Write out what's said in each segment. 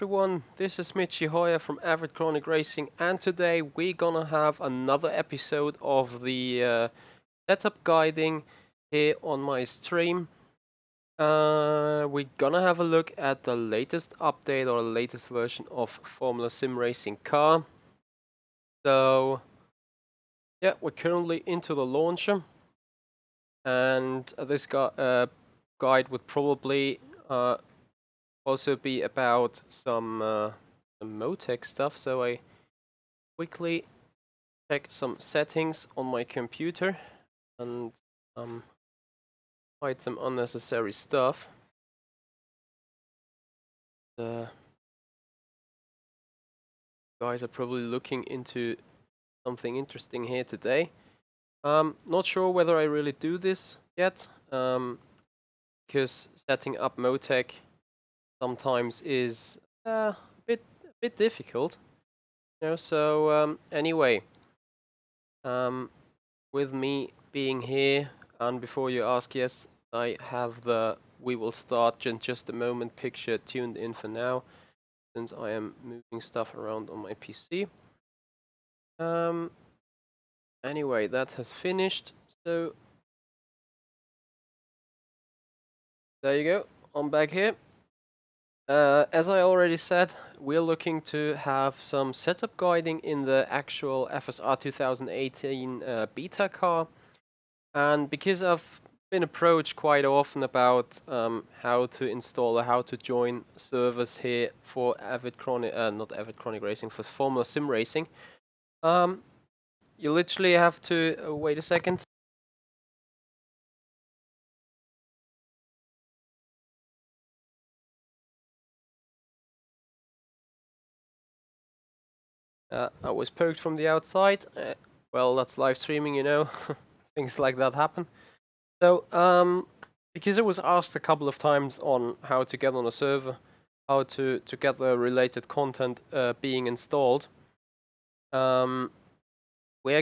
everyone, this is Michi Hoyer from Avid Chronic Racing, and today we're gonna have another episode of the setup guiding here on my stream. We're gonna have a look at the latest update or the latest version of Formula SimRacing car. So yeah, we're currently into the launcher, and this guide would probably also be about some Motec stuff, so I quickly check some settings on my computer and hide some unnecessary stuff. The guys are probably looking into something interesting here today. Not sure whether I really do this yet, because setting up Motec sometimes is a bit difficult. So anyway, with me being here, and before you ask, yes, I have the "we will start in just a moment" picture tuned in for now, since I am moving stuff around on my PC. Anyway, that has finished, so there you go, I'm back here. As I already said, we're looking to have some setup guiding in the actual FSR 2018 beta car, and because I've been approached quite often about how to install or how to join servers here for not Avid Chronic Racing, for Formula Sim Racing, you literally have to wait a second. I was poked from the outside. Well, that's live streaming, you know. Things like that happen. So, because I was asked a couple of times on how to get on a server, how to get the related content being installed, we're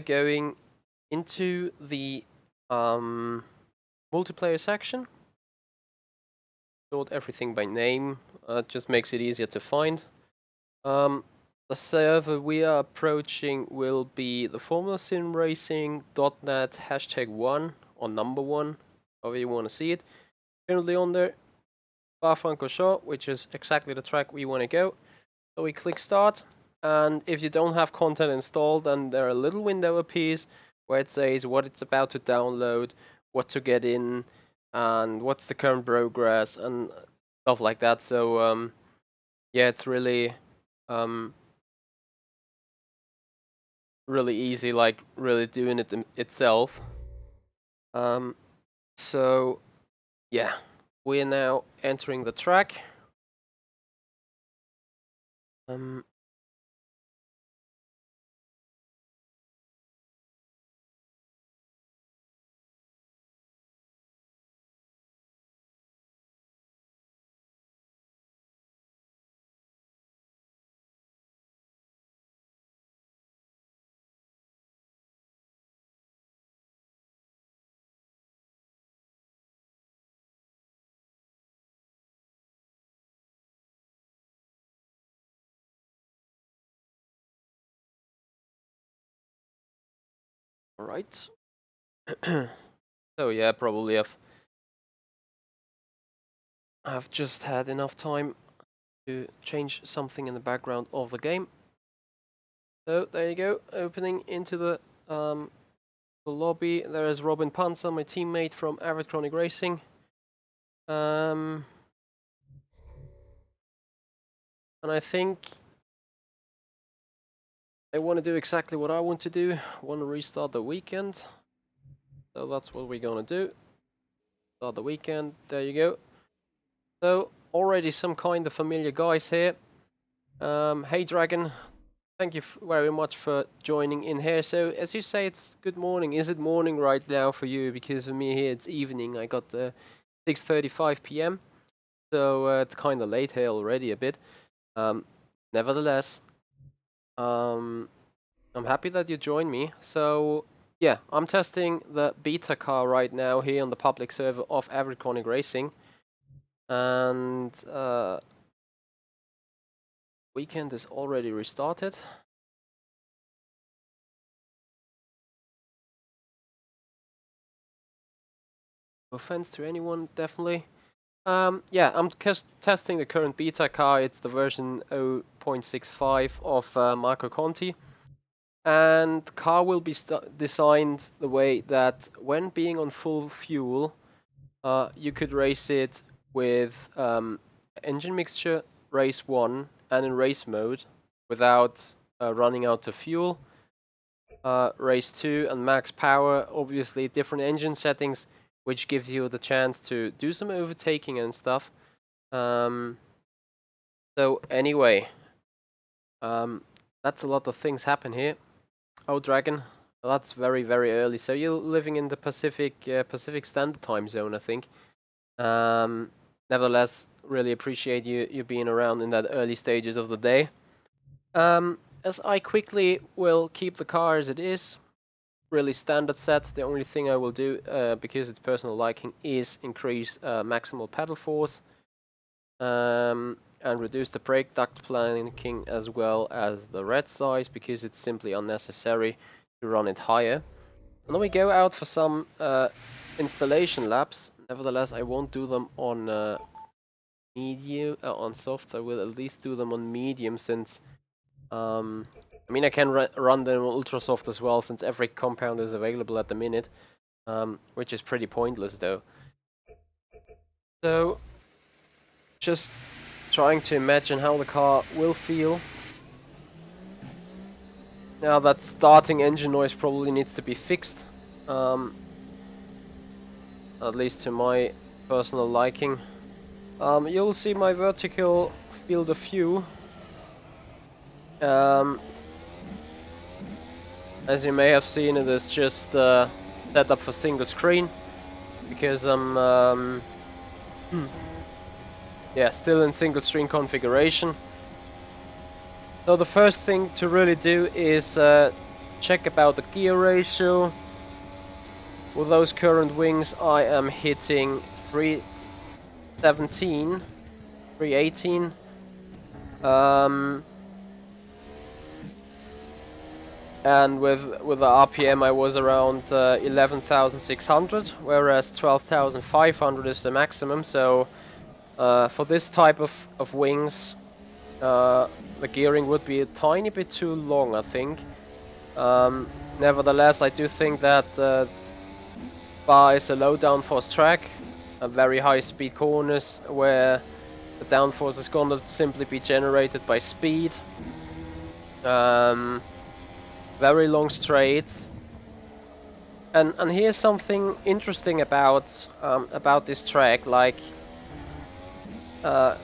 going into the multiplayer section. Sort everything by name. Just makes it easier to find. The server we are approaching will be the Formula Sim Racing.net #1 or number 1, however you want to see it. Currently on there, Spa Francochamps, which is exactly the track we want to go. So we click start, and if you don't have content installed, then there a little window appears where it says what it's about to download, what to get in, and what's the current progress and stuff like that. So yeah, it's really really easy, like really doing it itself. So yeah, we're now entering the track. All right. So yeah, probably I've just had enough time to change something in the background of the game. So there you go, opening into the lobby. There is Robin Panzer, my teammate from Avid Chronic Racing. And I think I want to do exactly what I want to do. I want to restart the weekend. So that's what we're gonna do. Start the weekend. There you go. So already some kind of familiar guys here. Hey Dragon, thank you very much for joining in here. So as you say, it's good morning. Is it morning right now for you? Because for me here it's evening. I got 6:35 p.m. So it's kind of late here already a bit. Nevertheless, I'm happy that you joined me. So yeah, I'm testing the beta car right now here on the public server of Avid Chronic Racing, and Weekend is already restarted. No offense to anyone, definitely. Yeah, I'm just testing the current beta car. It's the version 0.65 of Marco Conti. And the car will be designed the way that when being on full fuel, you could race it with engine mixture, race 1, and in race mode without running out of fuel. Race 2 and max power, obviously different engine settings, which gives you the chance to do some overtaking and stuff. So anyway, that's a lot of things happen here. Oh, Dragon, that's very, very early. So you're living in the Pacific Standard Time Zone, I think. Nevertheless, really appreciate you being around in that early stages of the day. As I quickly will keep the car as it is, really standard set. The only thing I will do, because it's personal liking, is increase maximal pedal force. And reduce the brake duct planking as well as the red size, because it's simply unnecessary to run it higher. And then we go out for some installation laps. Nevertheless, I won't do them on medium, on soft. I will at least do them on medium, since I mean, I can run them on ultra soft as well, since every compound is available at the minute, which is pretty pointless though. So just trying to imagine how the car will feel. Now that starting engine noise probably needs to be fixed, at least to my personal liking. You'll see my vertical field of view. As you may have seen, it is just set up for single screen, because I'm yeah, still in single screen configuration. So the first thing to really do is check about the gear ratio. With those current wings, I am hitting 317, 318. And with the RPM I was around 11,600, whereas 12,500 is the maximum. So for this type of wings, the gearing would be a tiny bit too long, I think. Nevertheless, I do think that Spa is a low downforce track, a very high speed corners where the downforce is gonna simply be generated by speed. Very long straights, and here's something interesting about this track. Like, I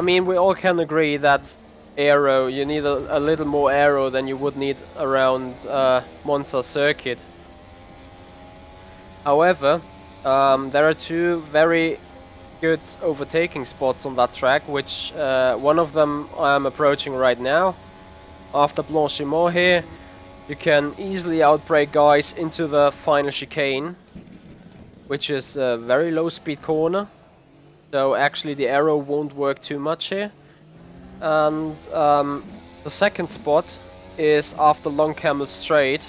mean, we all can agree that aero, you need a little more aero than you would need around Monza circuit. However, there are two very good overtaking spots on that track, which one of them I am approaching right now. After Blanchiment here, you can easily outbrake guys into the final chicane, which is a very low speed corner, so actually the aero won't work too much here. And the second spot is after Long Camel Straight,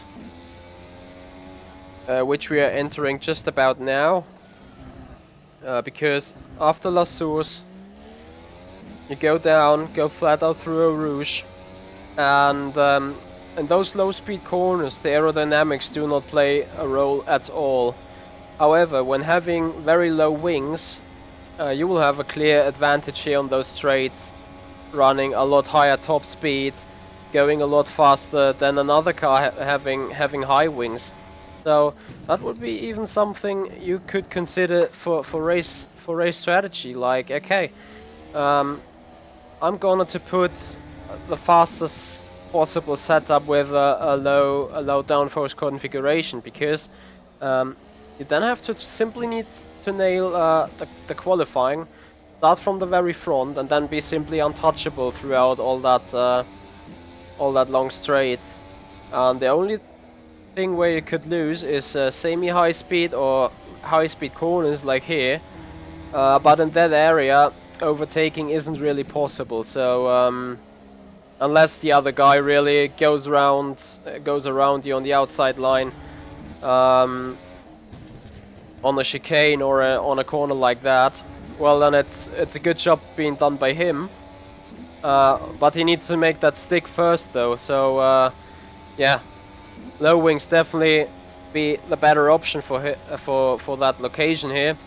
which we are entering just about now, because after La Source you go down, go flat out through Eau Rouge, and in those low speed corners the aerodynamics do not play a role at all. However, when having very low wings, you will have a clear advantage here on those straights, running a lot higher top speed, going a lot faster than another car having high wings. So that would be even something you could consider for race strategy. Like, okay, I'm gonna to put the fastest possible setup with a low downforce configuration, because you then have to simply need to nail the qualifying, start from the very front, and then be simply untouchable throughout all that long straights. And the only thing where you could lose is semi-high speed or high speed corners like here, but in that area overtaking isn't really possible. So unless the other guy really goes around you on the outside line, on a chicane or on a corner like that, well then it's a good job being done by him. But he needs to make that stick first though. So yeah, low wings definitely be the better option for that location here.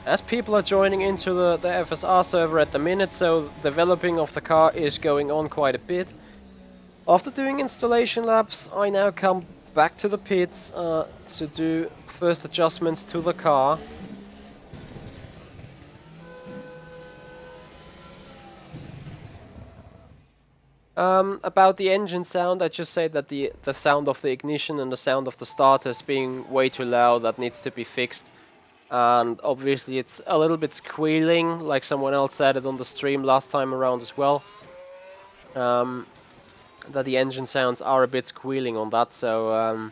As people are joining into the FSR server at the minute, so developing of the car is going on quite a bit. After doing installation laps, I now come back to the pits to do first adjustments to the car. About the engine sound, I just say that the sound of the ignition and the sound of the starter is being way too loud. That needs to be fixed. And obviously it's a little bit squealing, like someone else said it on the stream last time around as well. That the engine sounds are a bit squealing on that, so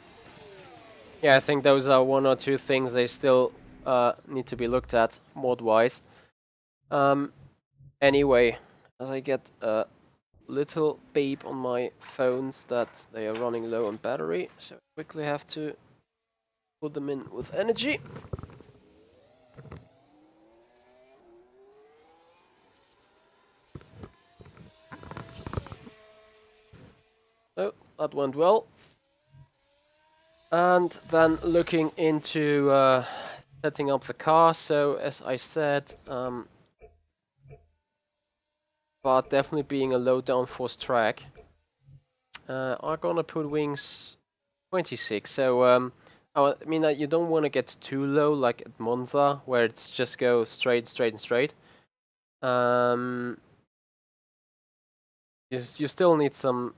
yeah, I think those are one or two things they still need to be looked at mod-wise. Anyway, as I get a little beep on my phones that they are running low on battery, so I quickly have to put them in with energy. So that went well. And then looking into setting up the car, so as I said, but definitely being a low downforce track, I'm gonna put wings 26. So I mean you don't want to get too low like at Monza, where it's just go straight and straight. You still need some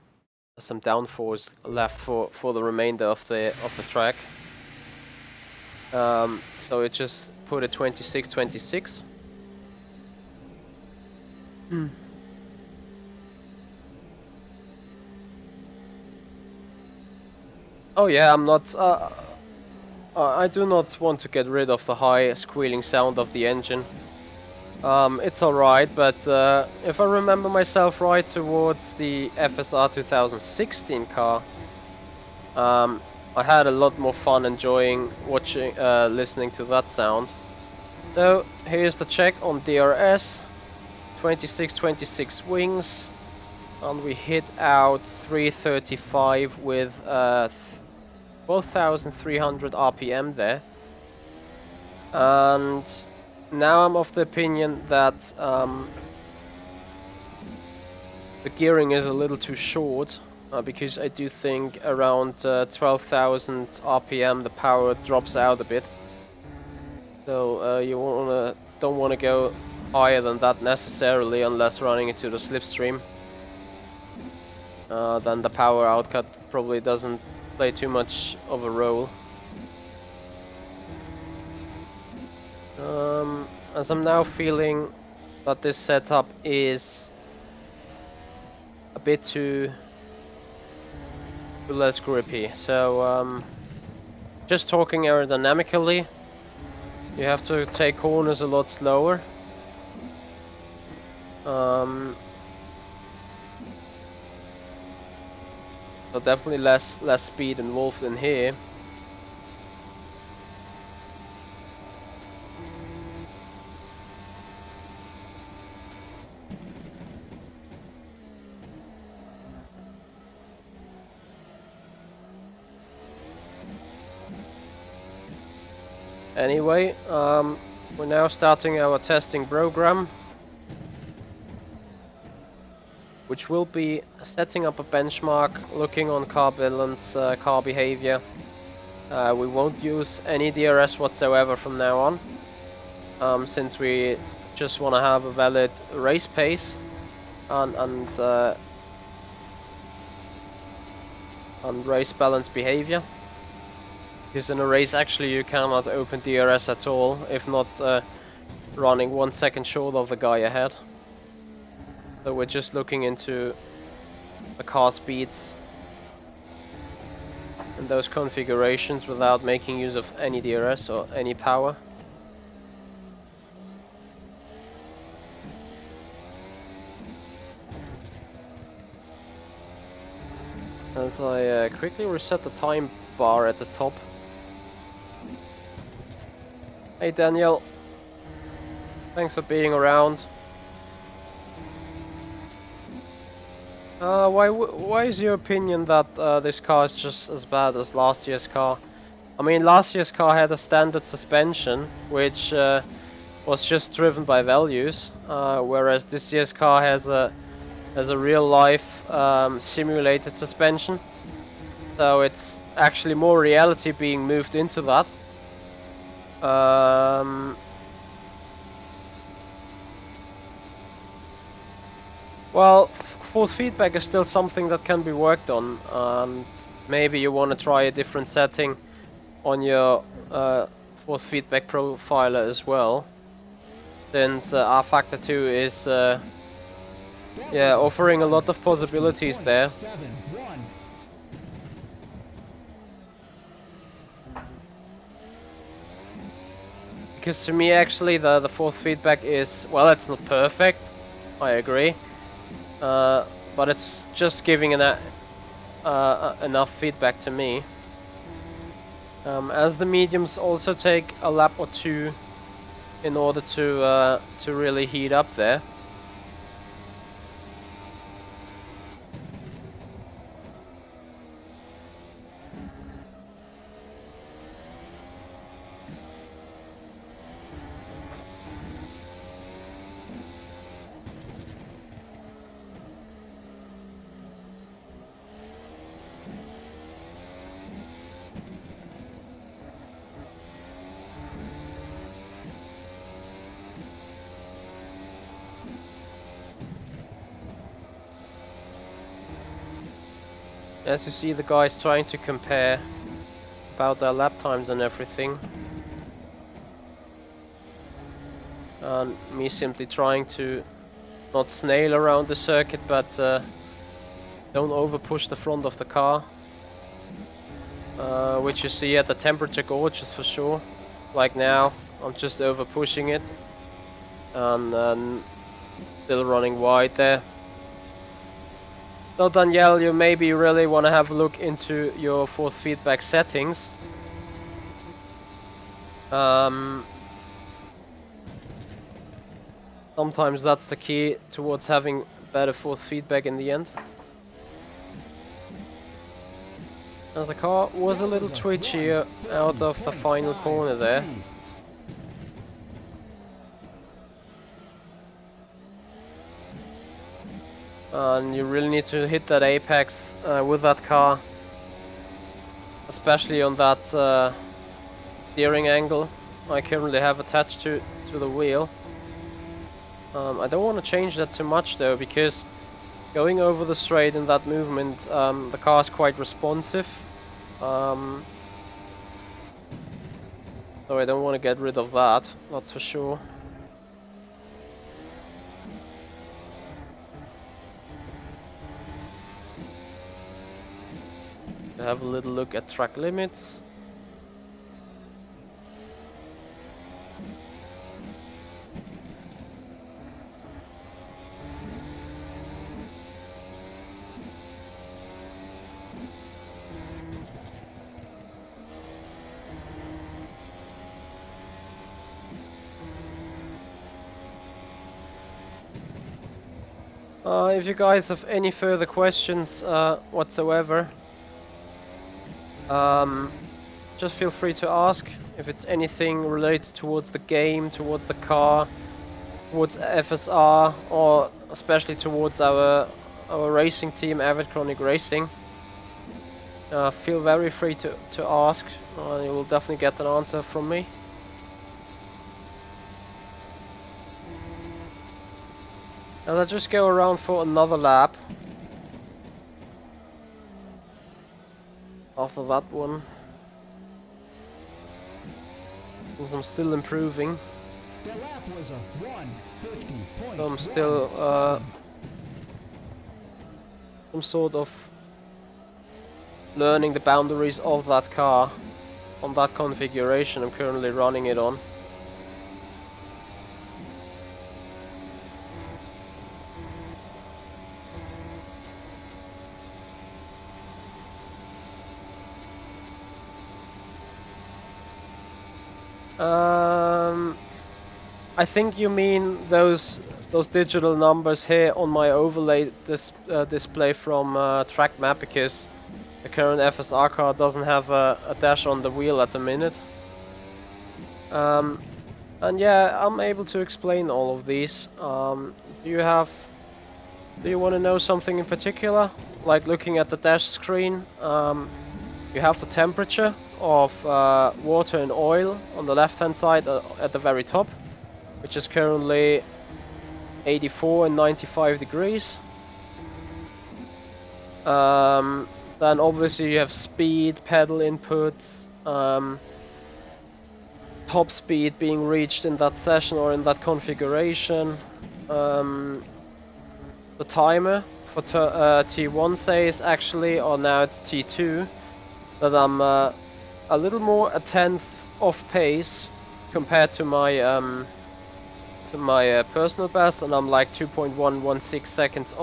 downforce left for the remainder of the track. So it just put a 26. Oh yeah, I'm not. I do not want to get rid of the high squealing sound of the engine. It's alright, but if I remember myself right, towards the FSR 2016 car, I had a lot more fun enjoying watching, listening to that sound. So here's the check on DRS, 26 wings, and we hit out 335 with 12,300 RPM there. And now I'm of the opinion that the gearing is a little too short, because I do think around 12,000 RPM the power drops out a bit. So you don't want to go higher than that necessarily, unless running into the slipstream. Then the power outcut probably doesn't play too much of a role. As I'm now feeling that this setup is a bit too less grippy, so just talking aerodynamically, you have to take corners a lot slower. So definitely less speed involved in here. Anyway, we're now starting our testing program, which will be setting up a benchmark, looking on car balance, car behavior. We won't use any DRS whatsoever from now on, since we just want to have a valid race pace and race balance behavior. Because in a race actually you cannot open DRS at all, if not running 1 second short of the guy ahead. So we're just looking into the car speeds and those configurations without making use of any DRS or any power. as I quickly reset the time bar at the top. Hey Daniel, thanks for being around. Why is your opinion that this car is just as bad as last year's car? I mean, last year's car had a standard suspension, which was just driven by values, whereas this year's car has a real life simulated suspension. So it's actually more reality being moved into that. Well, force feedback is still something that can be worked on, and maybe you want to try a different setting on your force feedback profiler as well, since rFactor 2 is yeah, offering a lot of possibilities there. Because to me, actually, the force feedback is, well, it's not perfect, I agree, but it's just giving enough feedback to me. As the mediums also take a lap or two in order to really heat up there. As you see, the guys trying to compare about their lap times and everything, and me simply trying to not snail around the circuit, but don't over push the front of the car, which you see at the temperature gauges for sure. Like now, I'm just over pushing it, and still running wide there. So Danielle, you maybe really want to have a look into your force feedback settings. Sometimes that's the key towards having better force feedback in the end. As the car was a little twitchy out of the final corner there. And you really need to hit that apex with that car, especially on that steering angle I currently have attached to the wheel. I don't want to change that too much though, because going over the straight in that movement, the car is quite responsive. So I don't want to get rid of that, that's for sure. Have a little look at track limits. If you guys have any further questions whatsoever, just feel free to ask. If it's anything related towards the game, towards the car, towards FSR, or especially towards our racing team, Avid Chronic Racing, feel very free to ask. You will definitely get an answer from me. And I'll just go around for another lap after that one, because I'm still improving. The lap was a 1:50.1. I'm still some sort of learning the boundaries of that car on that configuration I'm currently running it on. I think you mean those digital numbers here on my overlay display from Track Map, because the current FSR car doesn't have a dash on the wheel at the minute. And yeah, I'm able to explain all of these. Do you want to know something in particular? Like looking at the dash screen, you have the temperature of water and oil on the left hand side at the very top, which is currently 84 and 95 degrees. Then obviously you have speed, pedal inputs, top speed being reached in that session or in that configuration. The timer for T1 says actually, or now it's T2, that I'm a little more a tenth off pace compared to my personal best, and I'm like 2.116 seconds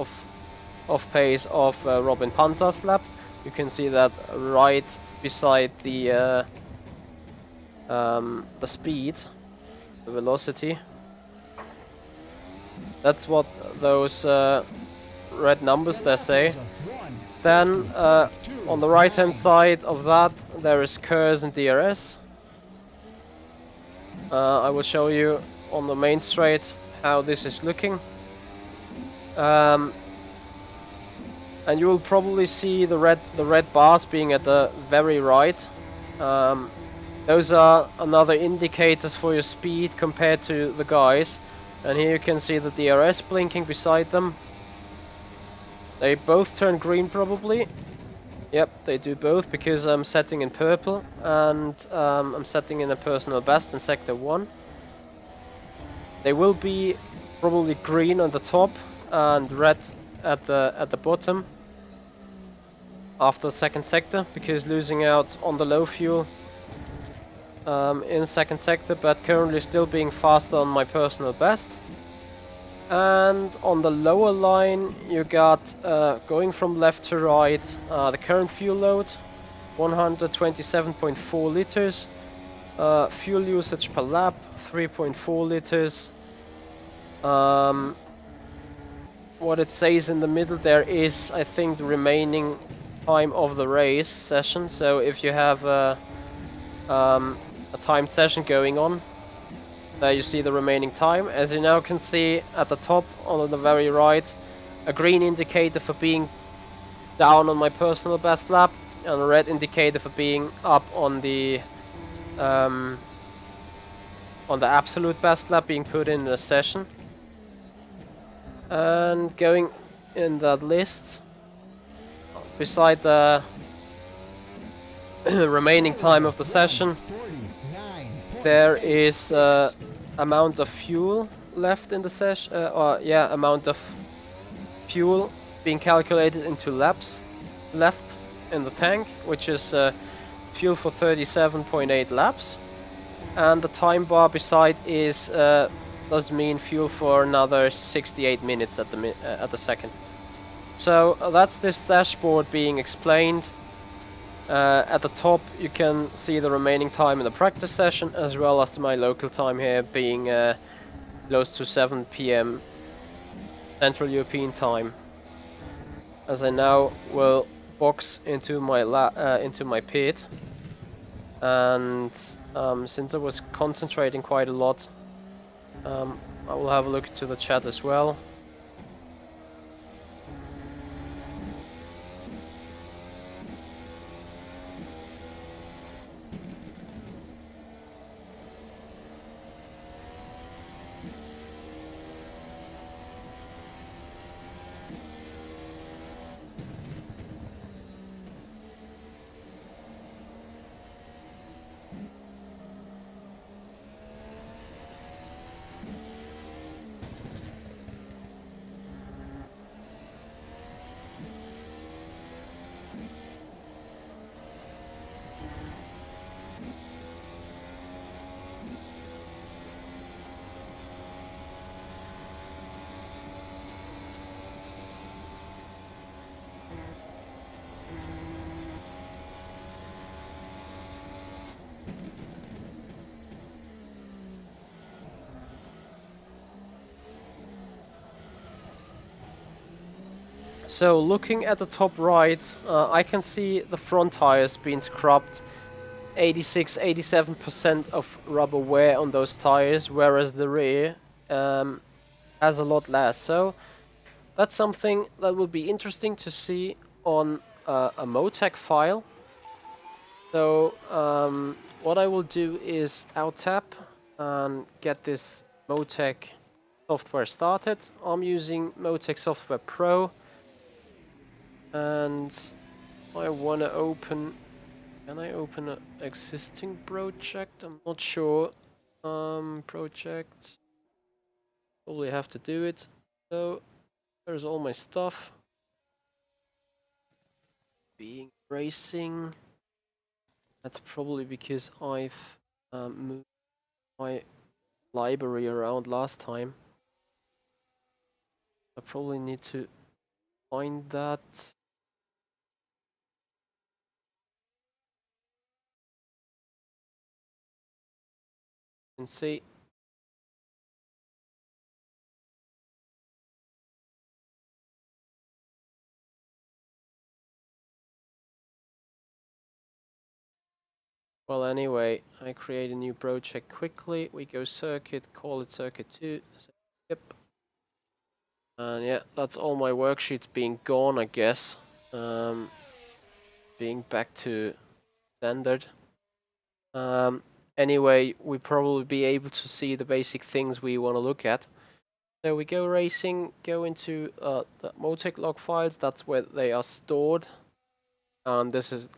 off pace of Robin Panzer's lap. You can see that right beside the speed, the velocity. That's what those red numbers there say. Then on the right hand side of that there is KERS and DRS. I will show you on the main straight how this is looking. And you will probably see the red bars being at the very right. Those are another indicators for your speed compared to the guys. And here you can see the DRS blinking beside them. They both turn green probably. Yep, they do both, because I'm setting in purple and I'm setting in a personal best in sector 1. They will be probably green on the top and red at the bottom after the second sector, because losing out on the low fuel in second sector, but currently still being faster on my personal best. And on the lower line you got going from left to right the current fuel load, 127.4 liters, fuel usage per lap 3.4 liters. What it says in the middle there is, I think, the remaining time of the race session. So if you have a timed session going on, there you see the remaining time. As you now can see at the top on the very right, a green indicator for being down on my personal best lap, and a red indicator for being up on the absolute best lap being put in the session. And going in that list, beside the remaining time of the session, there is amount of fuel left in the session, amount of fuel being calculated into laps left in the tank, which is fuel for 37.8 laps, and the time bar beside is does mean fuel for another 68 minutes at the second. So that's this dashboard being explained. At the top you can see the remaining time in the practice session, as well as my local time here being close to 7 PM Central European time. As I now will box into my pit, and since I was concentrating quite a lot, I will have a look to the chat as well. So looking at the top right, I can see the front tires being scrubbed. 86-87% of rubber wear on those tires, whereas the rear has a lot less. So that's something that will be interesting to see on a Motec file. So what I will do is out tap and get this Motec software started. I'm using Motec Software Pro, and I want to open. Can I open an existing project? I'm not sure. Project. Probably have to do it. So there's all my stuff. Being racing. That's probably because I've moved my library around last time. I probably need to find that. You can see. Well, anyway, I create a new project quickly. We go circuit, call it circuit 2. Yep. And yeah, that's all my worksheets being gone, I guess. Being back to standard. Anyway, we probably be able to see the basic things we want to look at. So we go racing, go into the Motec log files. That's where they are stored. And this is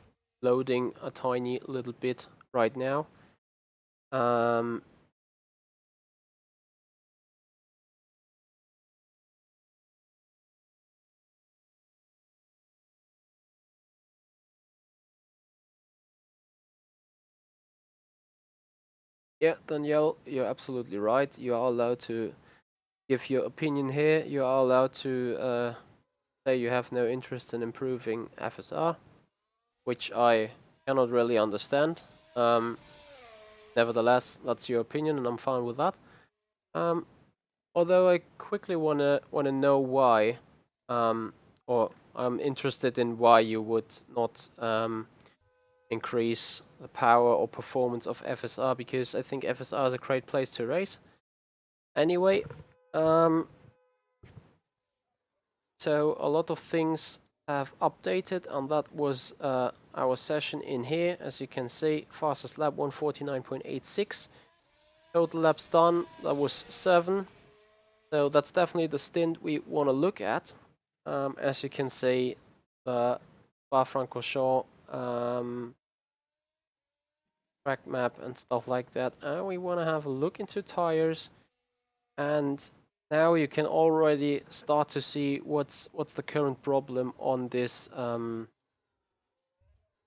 loading a tiny little bit right now. Yeah, Danielle, you're absolutely right. You are allowed to give your opinion here. You are allowed to say you have no interest in improving FSR, which I cannot really understand. Nevertheless, that's your opinion, and I'm fine with that. Although I quickly wanna know why, or I'm interested in why you would not increase the power or performance of FSR, because I think FSR is a great place to race. Anyway, so a lot of things have updated, and that was our session in here. As you can see, fastest lap 149.86. Total laps done, that was 7. So that's definitely the stint we want to look at. As you can see, the Spa Francochamps track map and stuff like that. And we want to have a look into tires, and now you can already start to see what's the current problem on this and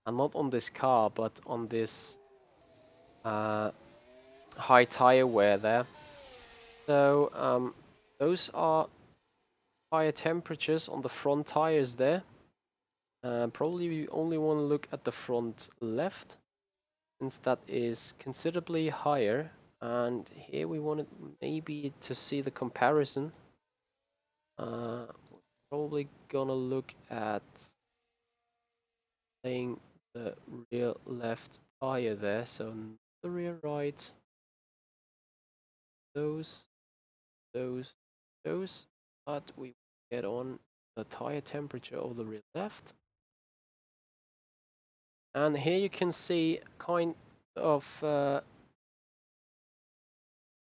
not on this car, but on this high tire wear there. So those are higher temperatures on the front tires there. Probably we only want to look at the front left, since that is considerably higher. And here we wanted maybe to see the comparison. We're probably gonna look at saying the rear left tire there, so the rear right, those, but we get on the tire temperature of the rear left. And here you can see kind of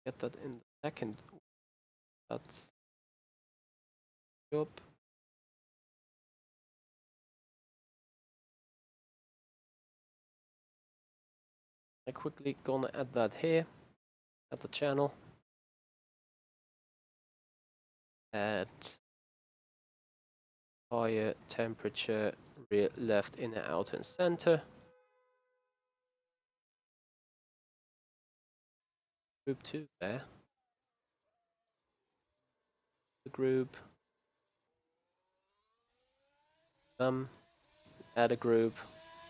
get that in a second. That's job. I quickly gonna add that here at the channel. Add tire temperature, rear left, inner, outer, and center. Group 2 there. The group. Add a group.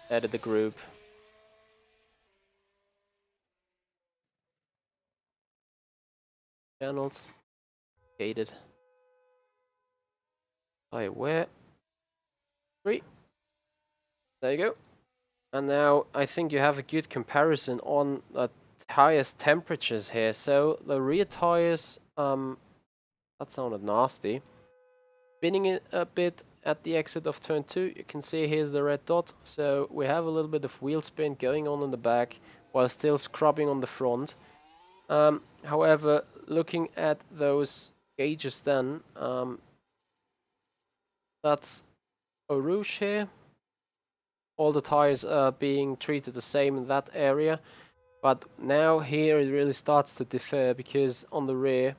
Added the group. Channels. Gated. Tire wear. 3. There you go. And now I think you have a good comparison on the highest temperatures here. So the rear tires, that sounded nasty. Spinning it a bit at the exit of turn 2, you can see here's the red dot. So we have a little bit of wheel spin going on in the back while still scrubbing on the front. However, looking at those gauges then, that's a rouge here. All the tires are being treated the same in that area. But now here it really starts to differ because on the rear,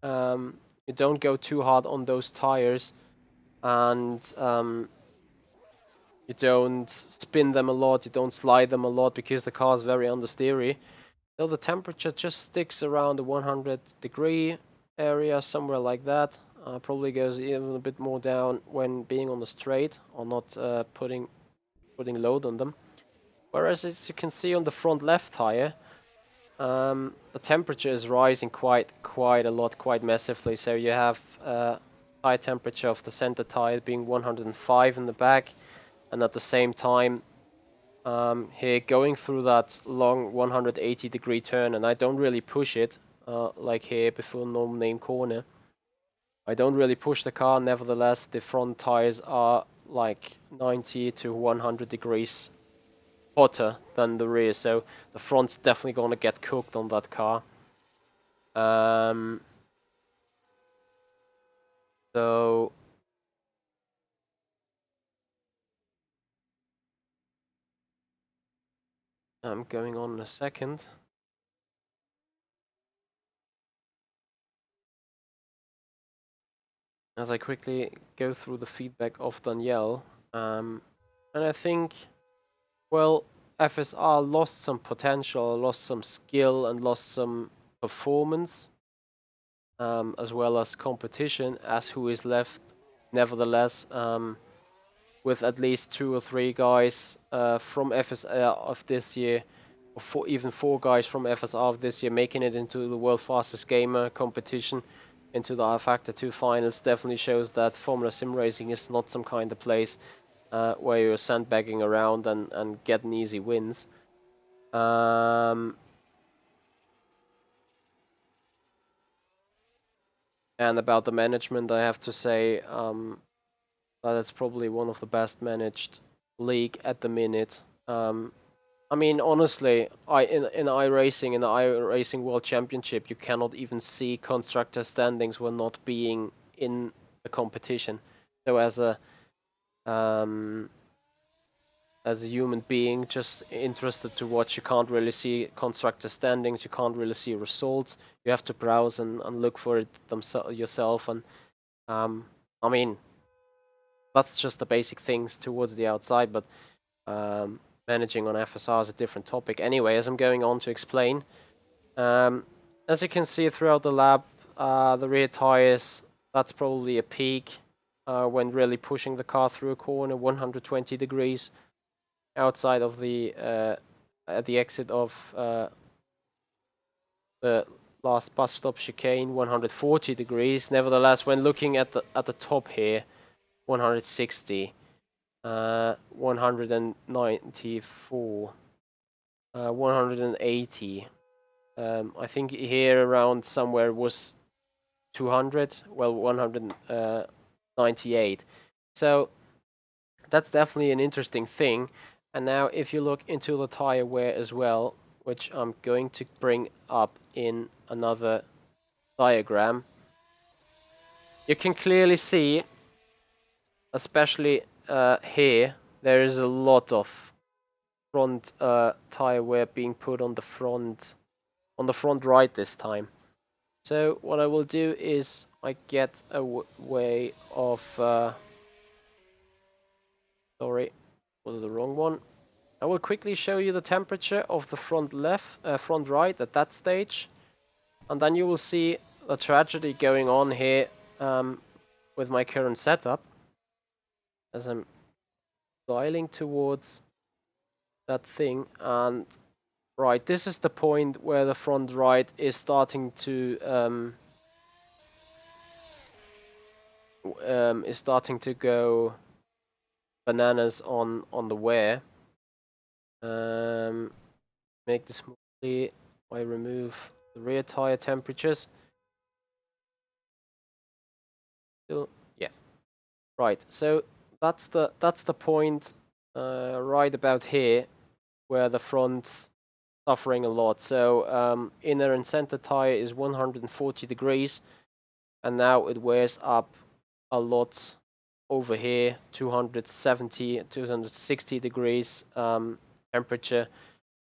you don't go too hard on those tires, and you don't spin them a lot, you don't slide them a lot because the car is very understeery. So the temperature just sticks around the 100-degree area, somewhere like that. Probably goes even a bit more down when being on the straight or not putting load on them. Whereas as you can see on the front left tire, the temperature is rising quite a lot, quite massively. So you have high temperature of the center tire being 105 in the back, and at the same time here going through that long 180-degree turn, and I don't really push it like here before no name corner. I don't really push the car. Nevertheless, the front tires are like 90 to 100 degrees hotter than the rear, so the front's definitely going to get cooked on that car. So I'm going on in a second. As I quickly go through the feedback of Danielle, and I think, well, FSR lost some potential, lost some skill, and lost some performance, as well as competition, as who is left, nevertheless, with at least 2 or 3 guys from FSR of this year, or even 4 guys from FSR of this year making it into the World Fastest Gamer competition, into the rFactor 2 finals, definitely shows that Formula Sim Racing is not some kind of place where you're sandbagging around and getting easy wins. And about the management, I have to say that it's probably one of the best managed league at the minute. I mean, honestly, in iRacing, in the iRacing World Championship, you cannot even see constructor standings when not being in the competition. So as a human being, just interested to watch, you can't really see constructor standings, you can't really see results. You have to browse and look for it yourself. And I mean, that's just the basic things towards the outside, but managing on FSR is a different topic. Anyway, as I'm going on to explain, as you can see throughout the lap, the rear tires, that's probably a peak when really pushing the car through a corner, 120 degrees outside of the at the exit of the last bus stop chicane, 140 degrees. Nevertheless, when looking at the top here, 160. 194, 180. I think here around somewhere was 200. Well, 198. So that's definitely an interesting thing. And now, if you look into the tire wear as well, which I'm going to bring up in another diagram, you can clearly see, especially here, there is a lot of front tire wear being put on the front right this time. So what I will do is I get a way of sorry, was the wrong one. I will quickly show you the temperature of the front right at that stage, and then you will see a tragedy going on here with my current setup as I'm dialing towards that thing. And right, this is the point where the front right is starting to go bananas on the wear. Make this smoothly. I remove the rear tire temperatures. Still, yeah, right. So that's the point right about here where the front's suffering a lot. So inner and center tire is 140 degrees, and now it wears up a lot over here, 270, 260 degrees temperature.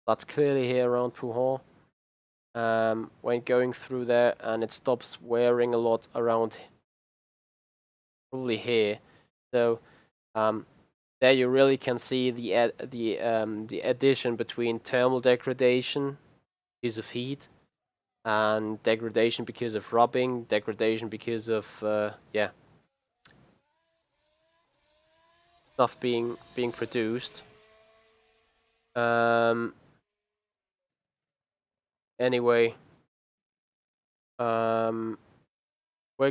That's clearly here around Pujon. When going through there, and it stops wearing a lot around probably here. So there you really can see the addition between thermal degradation because of heat, and degradation because of rubbing, degradation because of yeah, stuff being produced. Anyway, we're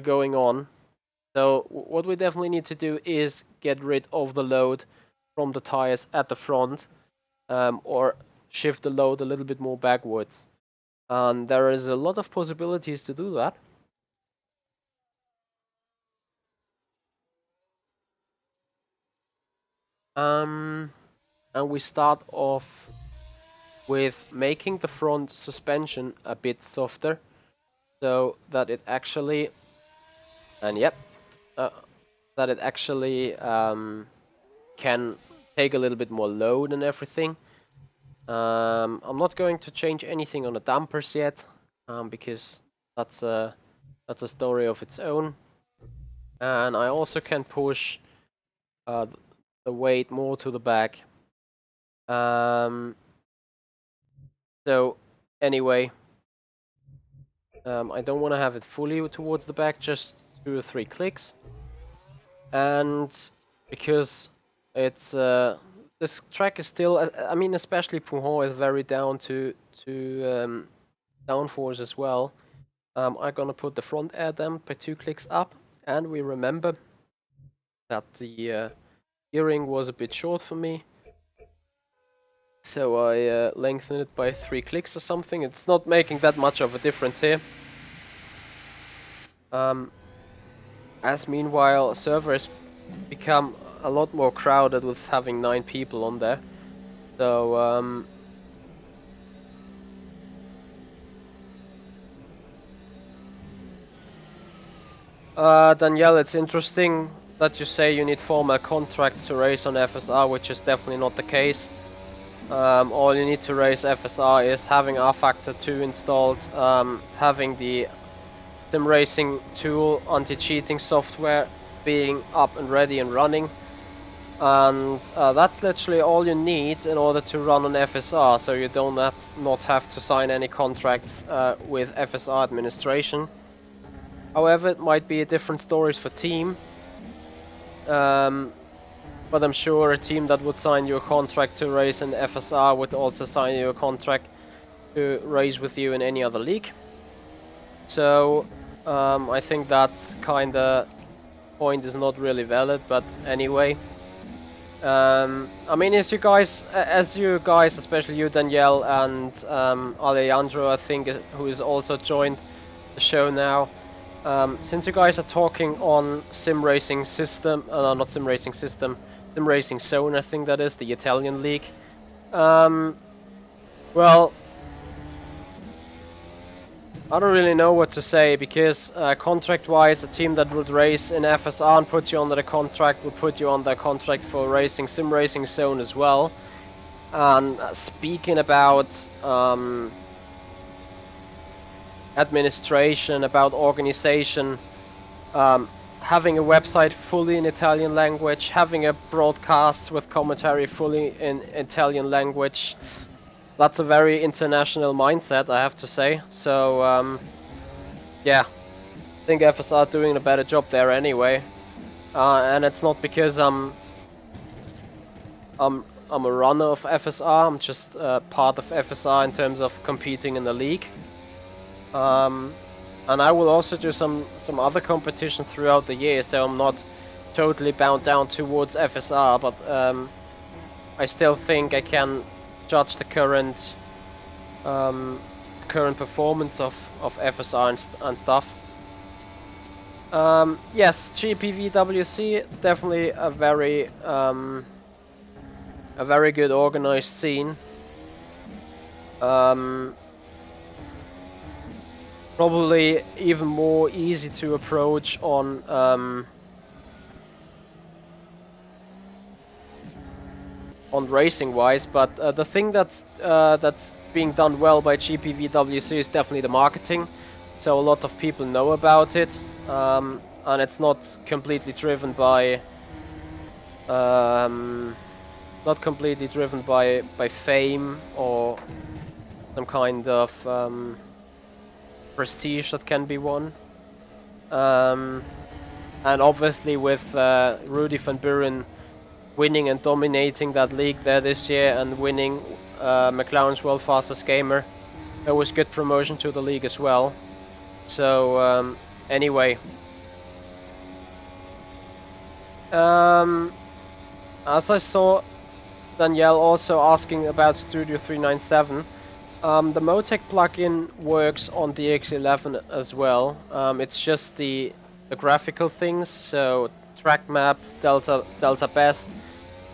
going on. So what we definitely need to do is get rid of the load from the tires at the front, or shift the load a little bit more backwards. And there is a lot of possibilities to do that. And we start off with making the front suspension a bit softer, so that it actually, and yep, that it actually can take a little bit more load and everything. I'm not going to change anything on the dampers yet, because that's a story of its own. And I also can push the weight more to the back. So anyway, I don't want to have it fully towards the back, just 2 or 3 clicks. And because it's this track is still, I mean, especially Pujon is very down to downforce as well. I'm gonna put the front air damper 2 clicks up, and we remember that the earring was a bit short for me, so I lengthened it by 3 clicks or something. It's not making that much of a difference here. As meanwhile, servers become a lot more crowded with having 9 people on there. So Danielle, it's interesting that you say you need formal contracts to race on FSR, which is definitely not the case. All you need to race FSR is having rFactor 2 installed, having the SimRacing tool anti-cheating software being up and ready and running, and that's literally all you need in order to run on FSR, so you don't not have to sign any contracts with FSR administration. However, it might be a different stories for team, but I'm sure a team that would sign you a contract to race in FSR would also sign you a contract to race with you in any other league. So I think that kinda point is not really valid, but anyway. I mean, as you guys, especially you, Danielle, and Alejandro, I think, who is also joined the show now. Since you guys are talking on SimRacing system, not SimRacing system, SimRacing Zone, I think that is the Italian league. Well, I don't really know what to say, because contract-wise, a team that would race in FSR and put you under the contract would put you under a contract for racing SimRacing Zone as well. And speaking about administration, about organization, having a website fully in Italian language, having a broadcast with commentary fully in Italian language, that's a very international mindset, I have to say. So yeah, I think FSR are doing a better job there anyway, and it's not because I'm a runner of FSR. I'm just part of FSR in terms of competing in the league. And I will also do some other competitions throughout the year, so I'm not totally bound down towards FSR, but I still think I can judge the current performance of FSR and stuff. Yes, GPVWC definitely a very good organized scene. Probably even more easy to approach on racing wise, but the thing that's being done well by GPVWC is definitely the marketing. So a lot of people know about it, and it's not completely driven by fame or some kind of prestige that can be won. And obviously with Rudy van Buren winning and dominating that league there this year and winning McLaren's World Fastest Gamer, it was good promotion to the league as well. So anyway, as I saw Danielle also asking about Studio 397, the Motec plugin works on the X11 as well. It's just the graphical things, so track map, delta best,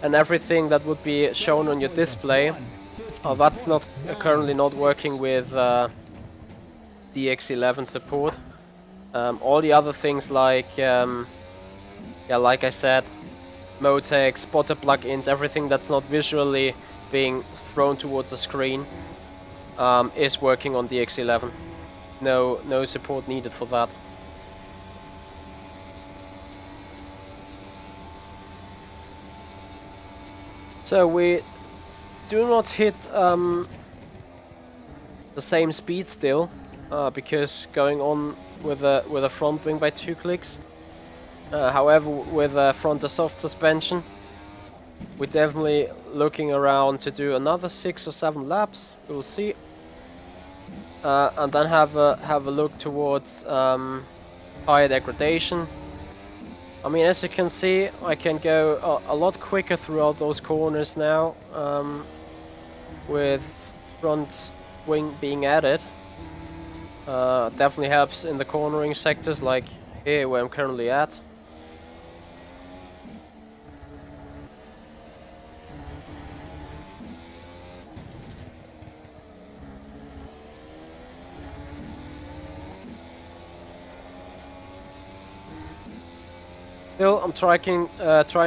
and everything that would be shown on your display. That's not currently not working with the X11 support. All the other things like like I said, Motec, spotter plugins, everything that's not visually being thrown towards the screen is working on the X11. No support needed for that. So we do not hit the same speed still, because going on with a front wing by 2 clicks. However, with a front soft suspension, we're definitely looking around to do another 6 or 7 laps. We will see, and then have a look towards higher degradation. I mean, as you can see, I can go a lot quicker throughout those corners now, with front wing being added. Definitely helps in the cornering sectors like here where I'm currently at. Still, I'm trying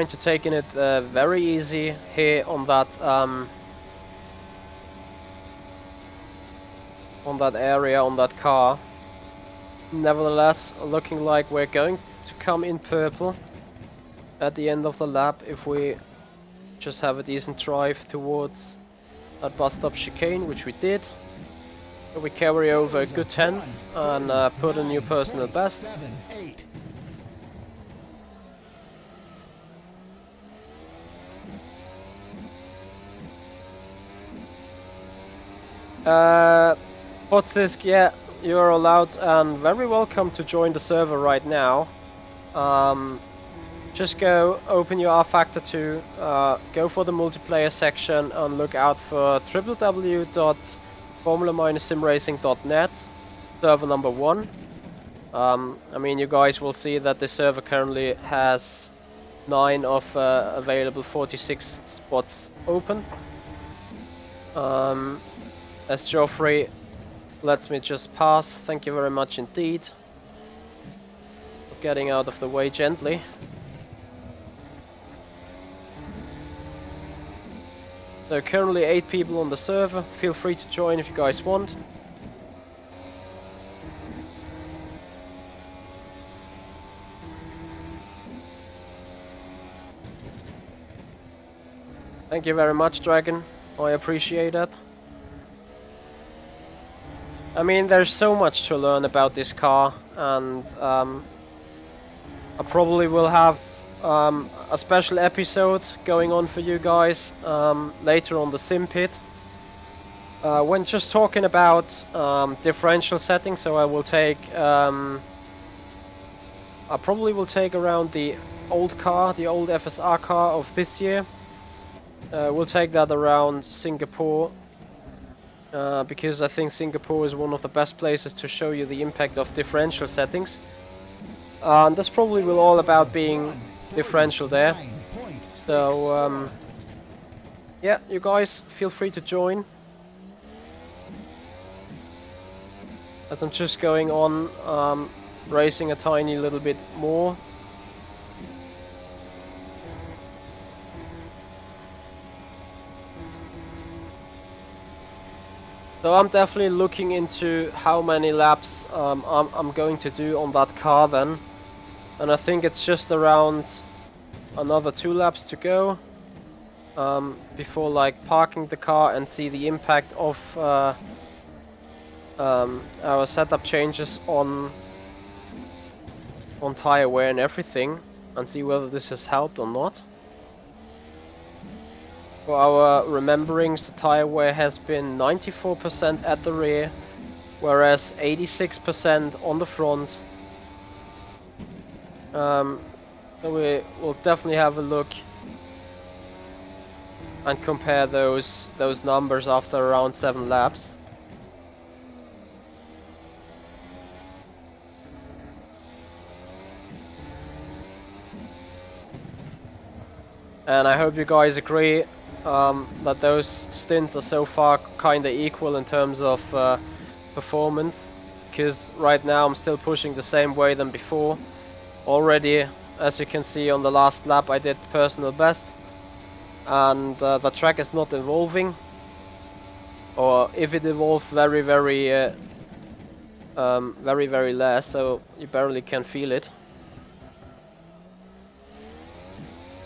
to take it very easy here on that area, on that car. Nevertheless, looking like we're going to come in purple at the end of the lap if we just have a decent drive towards that bus stop chicane, which we did. So we carry over a good 10th and put a new personal best. 7, 8. Potsisk, yeah, you're allowed and very welcome to join the server right now. Just go open your rFactor 2, go for the multiplayer section and look out for www.formula-simracing.net, server number 1. I mean, you guys will see that the server currently has 9 of available 46 spots open. As Geoffrey lets me just pass, thank you very much indeed for getting out of the way gently. There are currently 8 people on the server, feel free to join if you guys want. Thank you very much, Dragon, I appreciate that. I mean, there's so much to learn about this car, and I probably will have a special episode going on for you guys later on the Sim Pit, when just talking about differential settings. So I will take I probably will take around the old car, the old FSR car of this year. We'll take that around Singapore, because I think Singapore is one of the best places to show you the impact of differential settings. That's probably will all about being differential there. So yeah, you guys feel free to join, as I'm just going on racing a tiny little bit more. So I'm definitely looking into how many laps I'm going to do on that car then, and I think it's just around another 2 laps to go before like parking the car and see the impact of our setup changes on tire wear and everything, and see whether this has helped or not. For our rememberings, the tire wear has been 94% at the rear, whereas 86% on the front. So we will definitely have a look and compare those numbers after around 7 laps. And I hope you guys agree that those stints are so far kinda equal in terms of performance, because right now I'm still pushing the same way than before. Already, as you can see on the last lap, I did personal best, and the track is not evolving, or if it evolves very less, so you barely can feel it,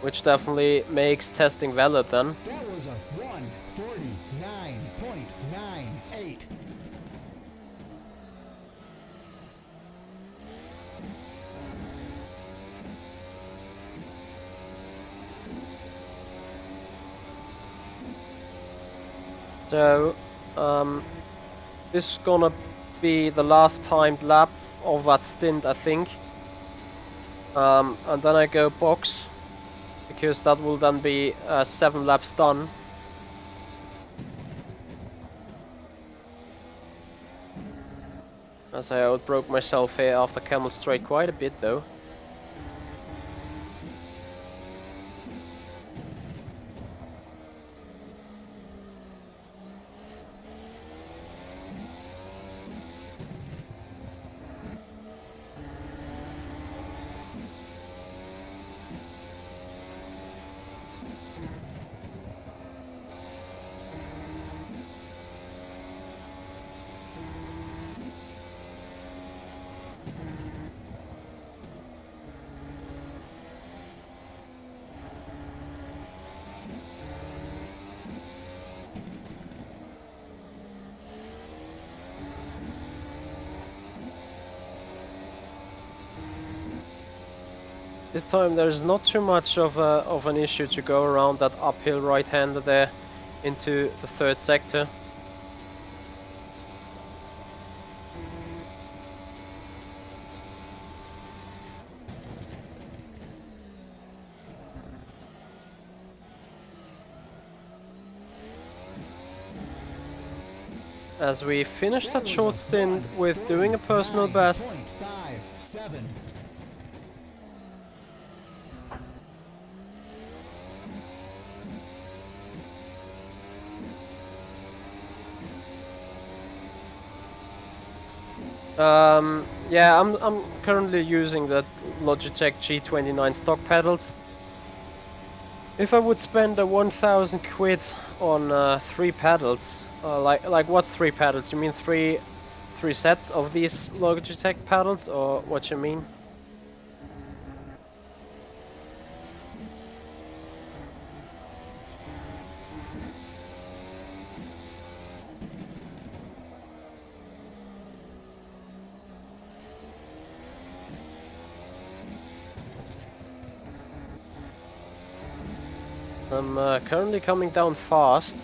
which definitely makes testing valid then. That was a 1:49.98. So this is gonna be the last timed lap of that stint, I think, and then I go box, because that will then be 7 laps done. As I outbroke myself here after Camel Straight quite a bit though. This time there's not too much of an issue to go around that uphill right-hander there into the 3rd sector. As we finished that short stint with doing a personal best. 1:49.57. Yeah, I'm currently using the Logitech G29 stock pedals. If I would spend 1,000 quid on 3 pedals, like what 3 pedals? You mean three sets of these Logitech pedals, or what you mean? I'm currently coming down fast.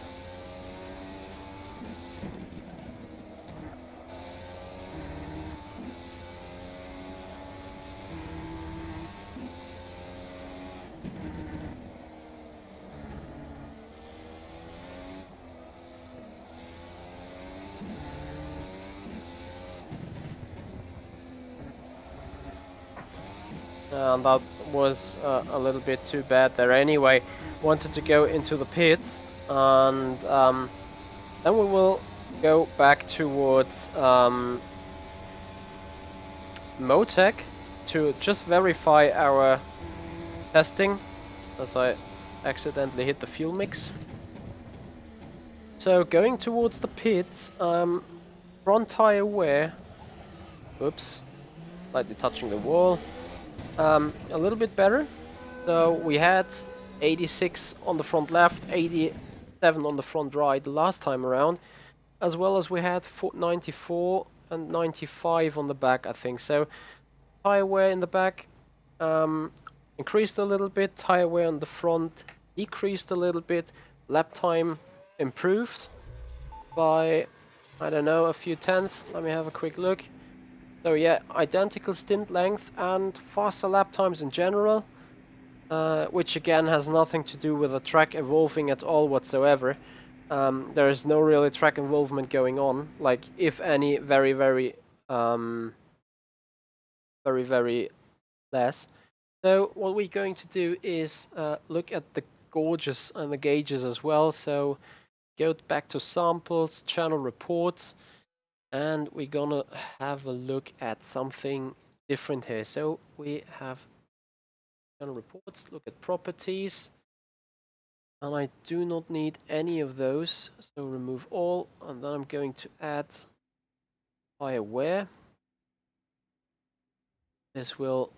and that was a little bit too bad there. Anyway, wanted to go into the pits, and then we will go back towards Motec to just verify our testing, as I accidentally hit the fuel mix. So going towards the pits, front tire wear, oops, slightly touching the wall, a little bit better. So we had 86 on the front left, 87 on the front right the last time around, as well as we had 94 and 95 on the back, I think. So tire wear in the back increased a little bit, tire wear on the front decreased a little bit, lap time improved by, I don't know, a few tenths. Let me have a quick look. So yeah, identical stint length and faster lap times in general, which again has nothing to do with the track evolving at all whatsoever. There is no really track involvement going on, like if any, very less. So what we're going to do is look at the gauges and the gauges as well. So go back to samples, channel reports, and we're gonna have a look at something different here. So we have channel reports, look at properties, and I do not need any of those, so remove all, and then I'm going to add tire wear. This will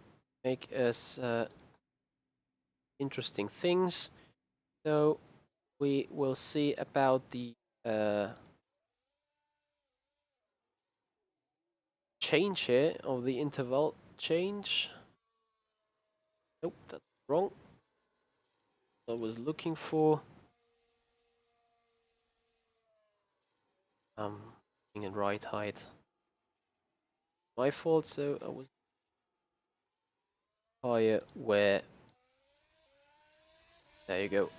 make us interesting things. So we will see about the change here of the interval change. Nope, that's wrong. I was looking for in right height. My fault. So I was higher where. There you go.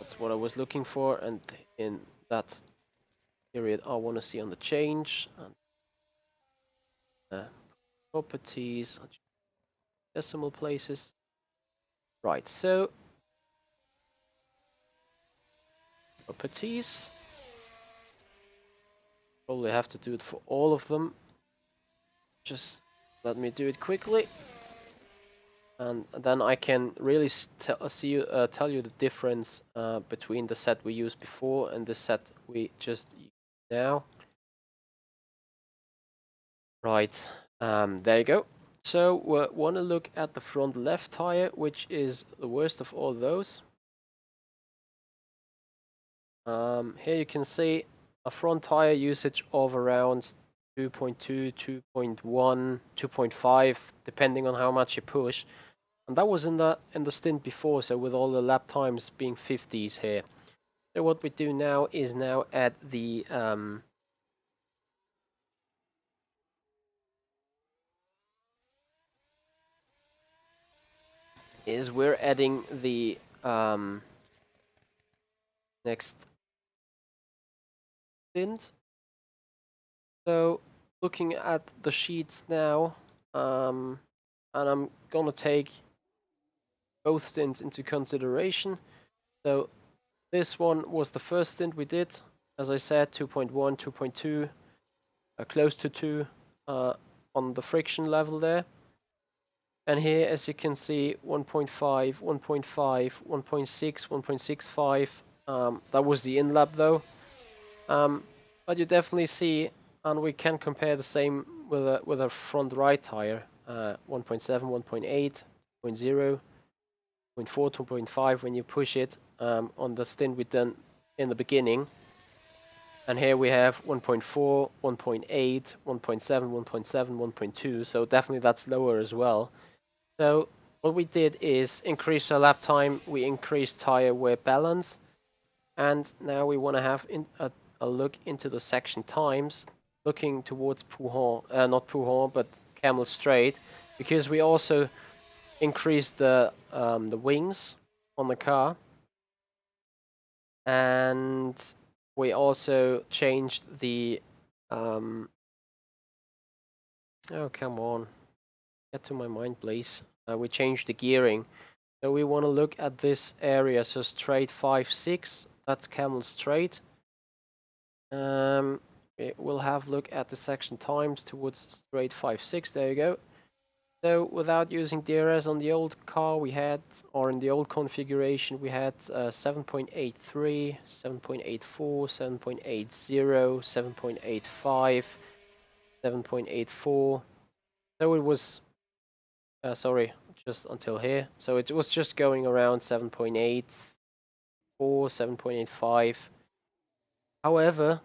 That's what I was looking for, and in that period I want to see on the change and properties, decimal places. Right, so properties. Probably have to do it for all of them. Just let me do it quickly, and then I can really tell you the difference between the set we used before and the set we just use now. Right, there you go. So we want to look at the front left tire, which is the worst of all those. Here you can see a front tire usage of around 2.2, 2.1, 2.5, depending on how much you push. And that was in the stint before, so with all the lap times being 50s here. So what we do now is add the we're adding the next stint. So looking at the sheets now, and I'm gonna take both stints into consideration. So this one was the first stint we did, as I said, 2.1, 2.2, close to 2 on the friction level there. And here, as you can see, 1.5, 1.5, 1.6, 1.65. That was the in lap though. But you definitely see, and we can compare the same with a front right tire, 1.7, 1.8, 0.0, 0.4, 2.5 when you push it on the stint we done in the beginning. And here we have 1.4, 1.8, 1.7, 1.7, 1.2, so definitely that's lower as well. So what we did is increase our lap time, we increased tire wear balance, and now we want to have a look into the section times, looking towards not Pouhon, but Camel Straight, because we also increased the wings on the car, and we also changed the oh come on, get to my mind please. we changed the gearing. So we want to look at this area. So straight 5-6, that's Camel Straight. We'll have a look at the section times towards straight 5-6. There you go. So without using DRS on the old car we had, or in the old configuration, we had 7.83, 7.84, 7.80, 7.85, 7.84. So it was, sorry, just until here. So it was just going around 7.84, 7.85. However,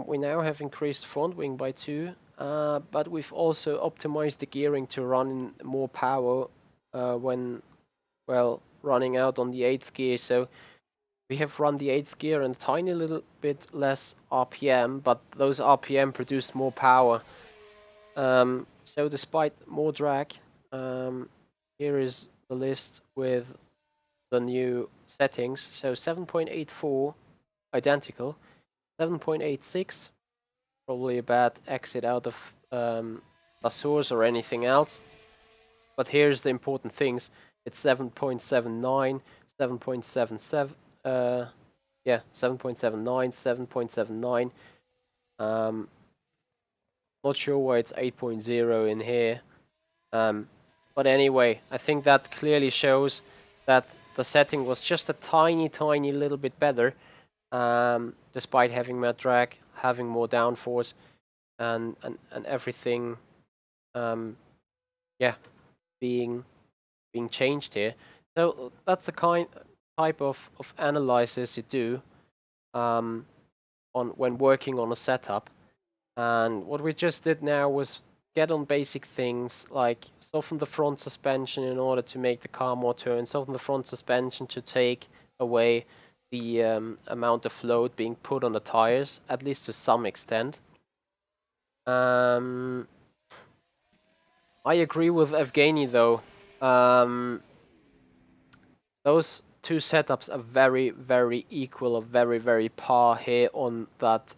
we now have increased front wing by 2, but we've also optimized the gearing to run more power when, well, running out on the 8th gear. So we have run the 8th gear and a tiny little bit less RPM, but those RPM produce more power. So despite more drag, here is the list with the new settings. So 7.84, identical. 7.86, probably a bad exit out of a source or anything else. But here's the important things. It's 7.79, 7.77, yeah, 7.79, 7.79. Not sure why it's 8.0 in here. But anyway, I think that clearly shows that the setting was just a tiny little bit better. Despite having more drag, having more downforce, and everything, yeah, being changed here. So that's the type of analysis you do on when working on a setup. And what we just did now was get on basic things like soften the front suspension in order to make the car more turn, soften the front suspension to take away the amount of load being put on the tires, at least to some extent. I agree with Evgeny though. Those two setups are very equal, or very par here on that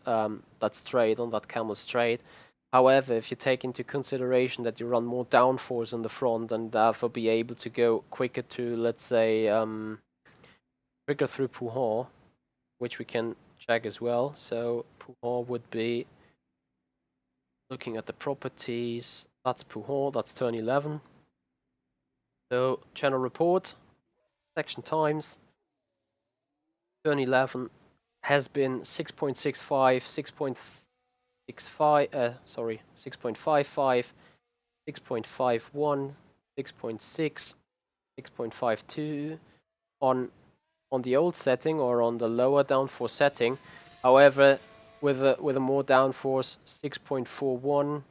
that straight, on that Camel Straight. However, if you take into consideration that you run more downforce on the front and therefore be able to go quicker to, let's say, quicker through Pujon, which we can check as well. So Pujon would be, looking at the properties, that's Pujon, that's turn 11. So channel report, section times, turn 11 has been 6.65, 6.65, sorry, 6.55, 6.51, 6.6, 6.52 on the old setting, or on the lower downforce setting. However, with a more downforce, 6.41,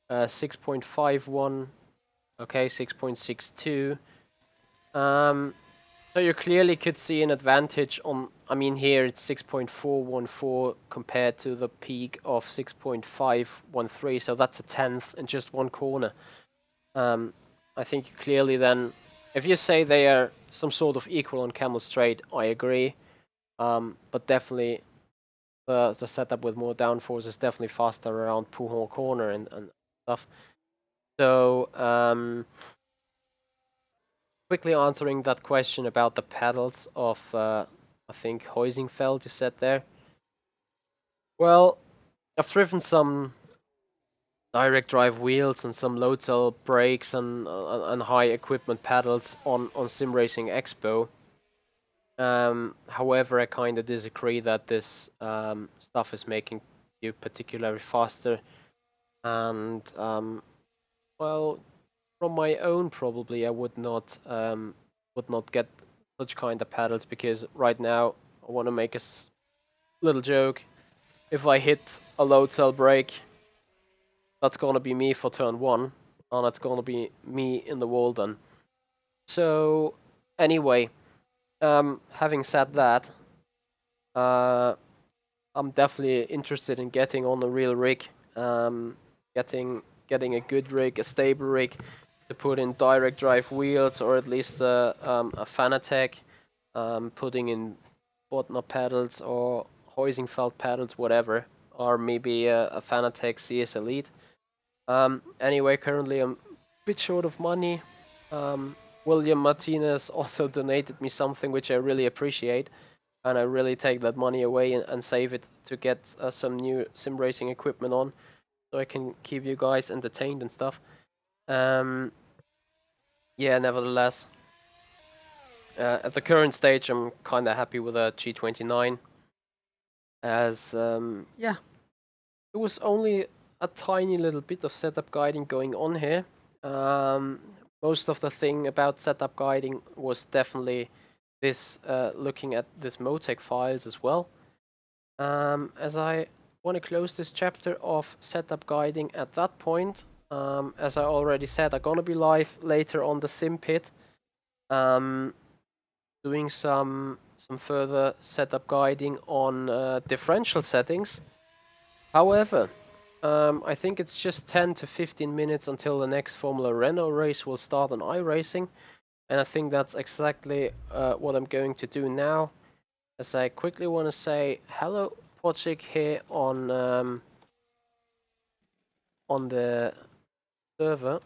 6.51, okay, 6.62. So you clearly could see an advantage on, I mean here it's 6.414 compared to the peak of 6.513, so that's a tenth in just one corner. I think clearly then, if you say they are some sort of equal on Camel Straight, I agree. But definitely the setup with more downforce is definitely faster around Pujon corner and stuff. So quickly answering that question about the pedals of, I think Heusingfeld you said there. Well, I've driven some direct drive wheels and some load cell brakes and high equipment pedals on SimRacing Expo. However, I kind of disagree that this stuff is making you particularly faster. And well, from my own, probably I would not get such kind of pedals, because right now I want to make a little joke. If I hit a load cell brake, that's gonna be me for turn 1, and that's gonna be me in the wall then. So anyway, having said that, I'm definitely interested in getting on a real rig, getting a good rig, a stable rig, to put in direct drive wheels, or at least a Fanatec, putting in Bodnar pedals or Heusingfeld pedals, whatever, or maybe a Fanatec CS Elite. Anyway, currently I'm a bit short of money, William Martinez also donated me something which I really appreciate, and I really take that money away and save it to get some new sim racing equipment on, so I can keep you guys entertained and stuff. Yeah, nevertheless, at the current stage, I'm kind of happy with a G29, as yeah, it was only a tiny little bit of setup guiding going on here. Um, Most of the thing about setup guiding was definitely this looking at this Motec files as well. As I want to close this chapter of setup guiding at that point, as I already said, I'm gonna be live later on the sim pit, doing some further setup guiding on differential settings. However, I think it's just 10 to 15 minutes until the next Formula Renault race will start on iRacing, and I think that's exactly what I'm going to do now. As I quickly want to say hello, Pocic here on the server.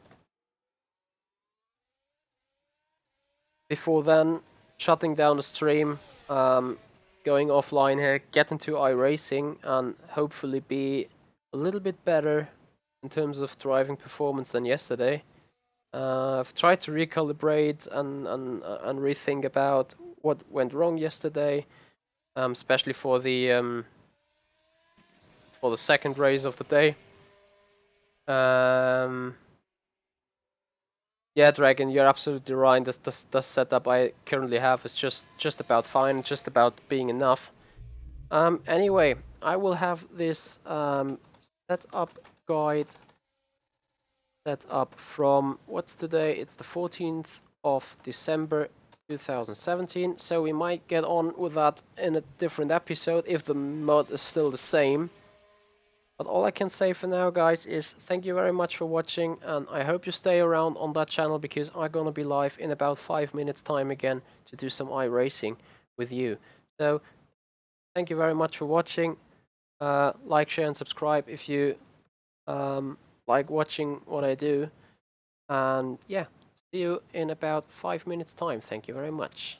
Before then, shutting down the stream, going offline here, get into iRacing, and hopefully be a little bit better in terms of driving performance than yesterday. I've tried to recalibrate and rethink about what went wrong yesterday, especially for the second race of the day. Yeah, Dragon, you're absolutely right. This setup I currently have is just about fine, just about being enough. Anyway, I will have this setup guide set up from what's today? It's the 14th of December 2017. So we might get on with that in a different episode if the mod is still the same. But all I can say for now, guys, is thank you very much for watching, and I hope you stay around on that channel because I'm gonna be live in about 5 minutes time again to do some iRacing with you. So thank you very much for watching. Like, share, and subscribe if you like watching what I do. And yeah, see you in about 5 minutes time. Thank you very much.